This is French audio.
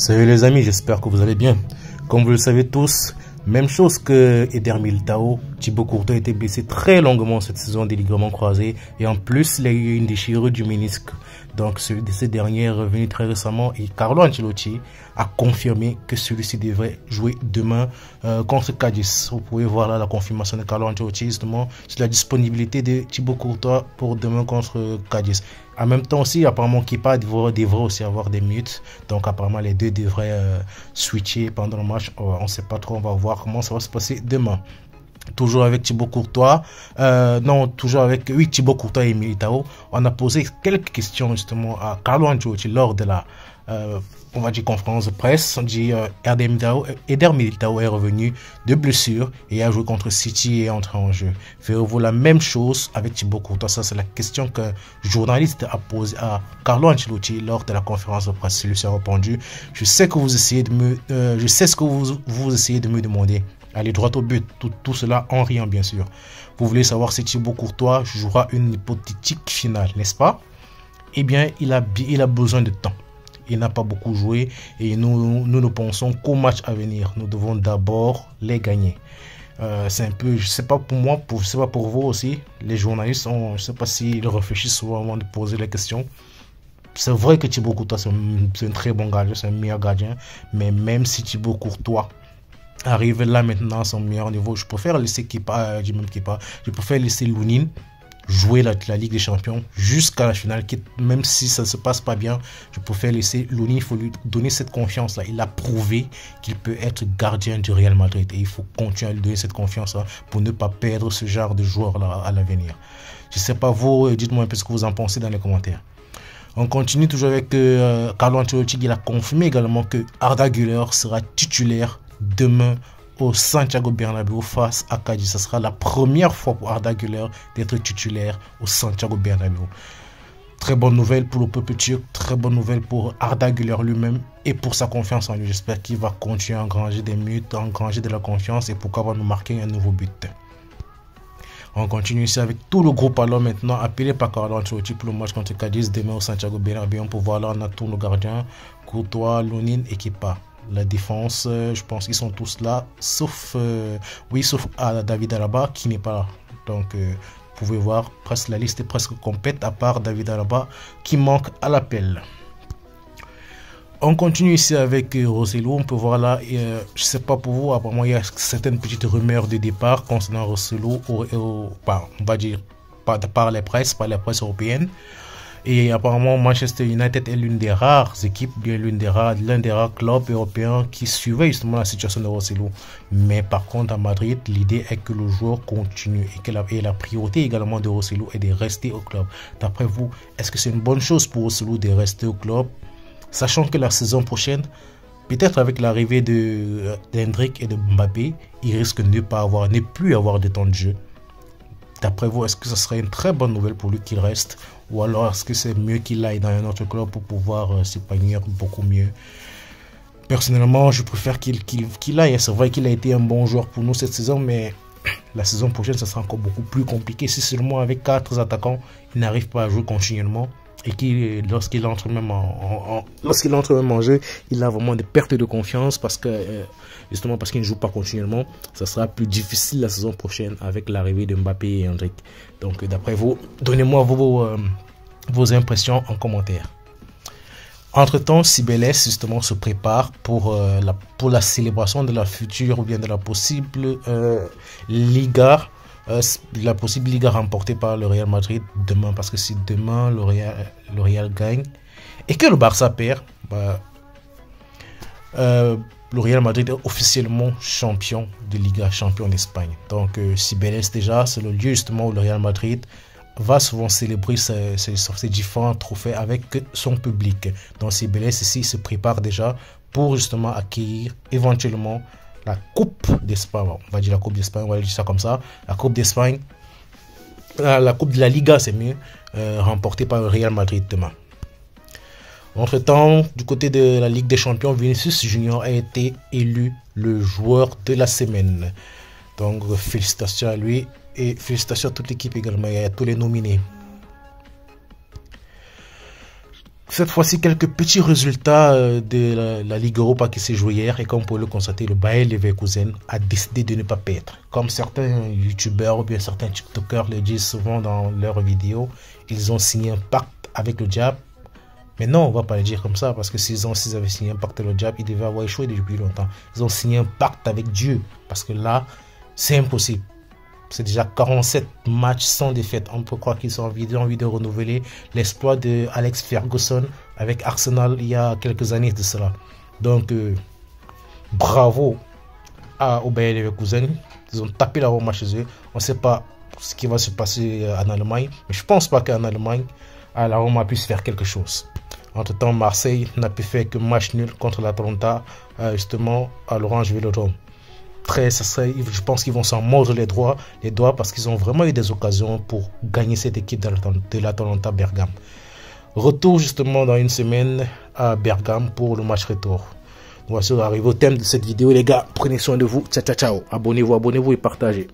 Salut les amis, j'espère que vous allez bien. Comme vous le savez tous, même chose que Eder Militao, Thibaut Courtois a été blessé très longuement cette saison des ligaments croisés et en plus il a eu une déchirure du ménisque. Donc ce dernier est revenu très récemment et Carlo Ancelotti a confirmé que celui-ci devrait jouer demain contre Cadiz. Vous pouvez voir là la confirmation de Carlo Ancelotti justement sur la disponibilité de Thibaut Courtois pour demain contre Cadiz. En même temps aussi, apparemment Kepa devrait aussi avoir des minutes. Donc apparemment les deux devraient switcher pendant le match. On ne sait pas trop, on va voir comment ça va se passer demain. Toujours avec Thibaut Courtois, Thibaut Courtois et Militao. On a posé quelques questions justement à Carlo Ancelotti lors de la conférence de presse. On dit Eder Militao est revenu de blessure et a joué contre City et est entré en jeu. Ferez-vous la même chose avec Thibaut Courtois? Ça, c'est la question que journaliste a posée à Carlo Ancelotti lors de la conférence de presse. Celui-ci a répondu: je sais que vous essayez de me, je sais ce que vous essayez de me demander. Allez droit au but, tout cela en riant bien sûr. Vous voulez savoir si Thibaut Courtois jouera une hypothétique finale, n'est-ce pas? Eh bien, il a besoin de temps. Il n'a pas beaucoup joué et nous ne pensons qu'au match à venir. Nous devons d'abord les gagner. C'est un peu, je sais pas pour moi, je sais pas pour vous aussi, les journalistes, je sais pas s'ils réfléchissent souvent avant de poser les questions. C'est vrai que Thibaut Courtois c'est un très bon gardien, c'est un meilleur gardien, mais même si Thibaut Courtois arrive là maintenant à son meilleur niveau, je préfère laisser je préfère laisser Lunin jouer la Ligue des Champions jusqu'à la finale, même si ça ne se passe pas bien. Je préfère laisser Lunin, il faut lui donner cette confiance là. Il a prouvé qu'il peut être gardien du Real Madrid et il faut continuer à lui donner cette confiance là pour ne pas perdre ce genre de joueur là à l'avenir. Je sais pas vous, dites-moi un peu ce que vous en pensez dans les commentaires. On continue toujours avec Carlo Ancelotti. Il a confirmé également que Arda Güler sera titulaire demain au Santiago Bernabéu face à Cadiz. Ce sera la première fois pour Arda Güler d'être titulaire au Santiago Bernabéu. Très bonne nouvelle pour le peuple turc, très bonne nouvelle pour Arda Güler lui-même et pour sa confiance en lui. J'espère qu'il va continuer à engranger des minutes, à engranger de la confiance et pourquoi pas nous marquer un nouveau but. On continue ici avec tout le groupe alors maintenant appelé par Carlo Ancelotti pour le match contre Cadiz demain au Santiago Bernabéu. Pour voir là, on a tous nos gardiens, Courtois, Lunin et Kepa. La défense, je pense qu'ils sont tous là, sauf David Alaba qui n'est pas là. Donc, vous pouvez voir, la liste est presque complète à part David Alaba qui manque à l'appel. On continue ici avec Rosselló. On peut voir là, je ne sais pas pour vous, apparemment il y a certaines petites rumeurs de départ concernant Rosselló, on va dire par les presses européennes. Et apparemment Manchester United est l'une des rares équipes, l'un des rares clubs européens qui suivait justement la situation de Rosselló. Mais par contre à Madrid, l'idée est que le joueur continue et que la priorité également de Rosselló est de rester au club. D'après vous, est-ce que c'est une bonne chose pour Rosselló de rester au club, sachant que la saison prochaine, peut-être avec l'arrivée d'Hendrick et de Mbappé, il risque de ne plus avoir de temps de jeu? D'après vous, est-ce que ce serait une très bonne nouvelle pour lui qu'il reste? Ou alors est-ce que c'est mieux qu'il aille dans un autre club pour pouvoir s'épanouir beaucoup mieux? Personnellement, je préfère qu'il aille. C'est vrai qu'il a été un bon joueur pour nous cette saison, mais la saison prochaine, ça sera encore beaucoup plus compliqué. Si seulement avec 4 attaquants, il n'arrive pas à jouer continuellement et lorsqu'il entre même en jeu, il a vraiment des pertes de confiance parce que justement parce qu'il ne joue pas continuellement, ça sera plus difficile la saison prochaine avec l'arrivée de Mbappé et Hendrick. Donc d'après vous, donnez-moi vos impressions en commentaire. Entre-temps, Cibeles justement se prépare pour la célébration de la future ou bien de la possible Liga. La possible Liga remportée par le Real Madrid demain, parce que si demain le Real gagne et que le Barça perd, le Real Madrid est officiellement champion de Liga, champion d'Espagne. Donc Cibeles déjà, c'est le lieu justement où le Real Madrid va souvent célébrer ses différents trophées avec son public. Donc Cibeles ici se prépare déjà pour justement accueillir éventuellement la Coupe d'Espagne, on va dire la Coupe d'Espagne, on va dire ça comme ça, la Coupe d'Espagne, la Coupe de la Liga, c'est mieux, remportée par le Real Madrid demain. Entre temps, du côté de la Ligue des Champions, Vinicius Junior a été élu le joueur de la semaine. Donc félicitations à lui et félicitations à toute l'équipe également et à tous les nominés. Cette fois-ci, quelques petits résultats de la Ligue Europa qui s'est jouée hier. Et comme vous pouvez le constater, le Bayer Leverkusen a décidé de ne pas perdre. Comme certains youtubeurs ou bien certains tiktokers le disent souvent dans leurs vidéos, ils ont signé un pacte avec le diable. Mais non, on ne va pas le dire comme ça, parce que s'ils avaient signé un pacte avec le diable, ils devaient avoir échoué depuis longtemps. Ils ont signé un pacte avec Dieu, parce que là, c'est impossible. C'est déjà 47 matchs sans défaite. On peut croire qu'ils ont envie de renouveler l'exploit de Alex Ferguson avec Arsenal il y a quelques années de cela. Donc, bravo au Bayer Leverkusen. Ils ont tapé la Roma chez eux. On ne sait pas ce qui va se passer en Allemagne. Mais je ne pense pas qu'en Allemagne, la Roma puisse faire quelque chose. Entre-temps, Marseille n'a pu faire que match nul contre l'Atalanta, justement, à l'Orange Vélodrome. Je pense qu'ils vont s'en mordre les doigts parce qu'ils ont vraiment eu des occasions pour gagner cette équipe de l'Atalanta Bergame. Retour justement dans une semaine à Bergame pour le match retour. Voici, on arrive au thème de cette vidéo les gars. Prenez soin de vous. Ciao ciao ciao. Abonnez-vous et partagez.